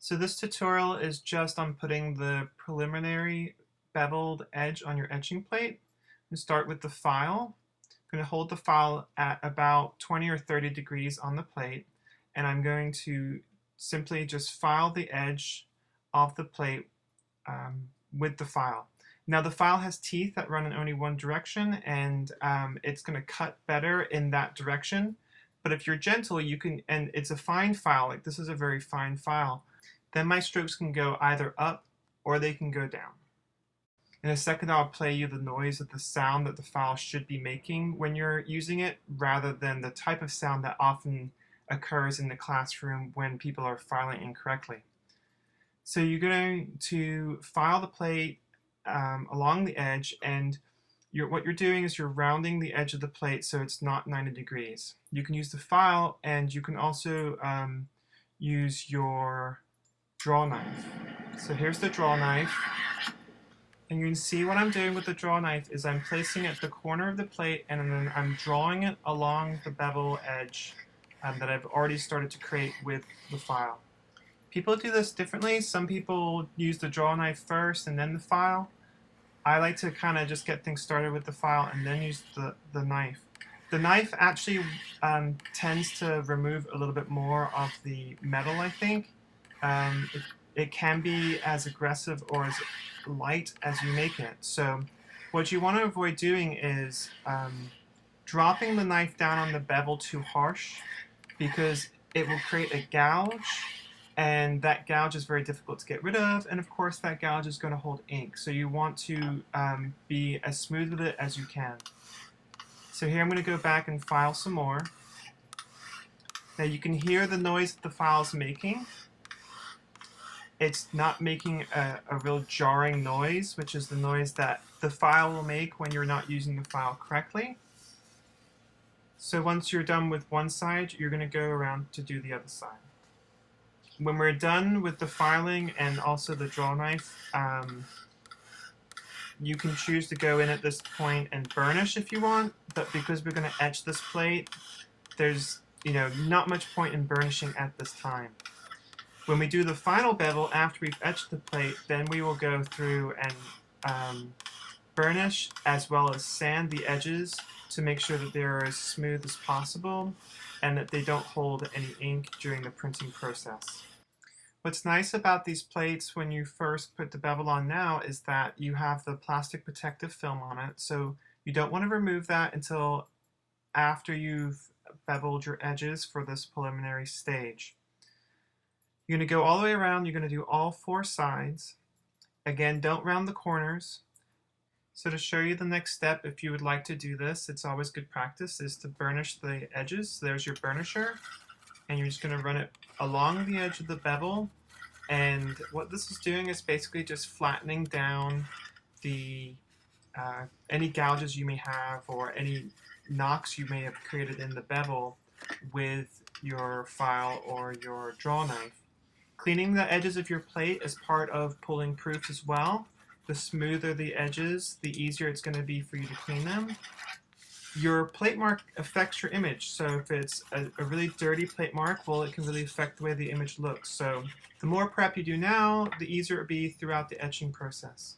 So this tutorial is just on putting the preliminary beveled edge on your etching plate. I'm going to start with the file. I'm going to hold the file at about 20 or 30 degrees on the plate, and I'm going to simply just file the edge of the plate with the file. Now the file has teeth that run in only one direction, and it's going to cut better in that direction. But if you're gentle, you can, and it's a fine file, like this is a very fine file, then my strokes can go either up or they can go down. In a second, I'll play you the noise of the sound that the file should be making when you're using it, rather than the type of sound that often occurs in the classroom when people are filing incorrectly. So you're going to file the plate along the edge, and what you're doing is you're rounding the edge of the plate so it's not 90 degrees. You can use the file, and you can also use your draw knife. So here's the draw knife, and you can see what I'm doing with the draw knife is I'm placing it at the corner of the plate, and then I'm drawing it along the bevel edge that I've already started to create with the file. People do this differently. Some people use the draw knife first and then the file. I like to kind of just get things started with the file and then use the knife. The knife actually tends to remove a little bit more of the metal, I think. It can be as aggressive or as light as you make it. So what you want to avoid doing is dropping the knife down on the bevel too harsh, because it will create a gouge, and that gouge is very difficult to get rid of, and of course that gouge is going to hold ink. So you want to be as smooth with it as you can. So here I'm going to go back and file some more. Now you can hear the noise that the file's making. It's not making a real jarring noise, which is the noise that the file will make when you're not using the file correctly. So once you're done with one side, you're going to go around to do the other side. When we're done with the filing and also the draw knife, you can choose to go in at this point and burnish if you want, but because we're going to etch this plate, there's not much point in burnishing at this time. When we do the final bevel after we've etched the plate, then we will go through and burnish as well as sand the edges to make sure that they're as smooth as possible and that they don't hold any ink during the printing process. What's nice about these plates when you first put the bevel on now is that you have the plastic protective film on it, so you don't want to remove that until after you've beveled your edges for this preliminary stage. You're going to go all the way around. You're going to do all four sides. Again, don't round the corners. So to show you the next step, if you would like to do this, it's always good practice, is to burnish the edges. So there's your burnisher, and you're just going to run it along the edge of the bevel. And what this is doing is basically just flattening down the any gouges you may have or any knocks you may have created in the bevel with your file or your draw knife. Cleaning the edges of your plate is part of pulling proofs as well. The smoother the edges, the easier it's going to be for you to clean them. Your plate mark affects your image, so if it's a really dirty plate mark, well, it can really affect the way the image looks. So the more prep you do now, the easier it will be throughout the etching process.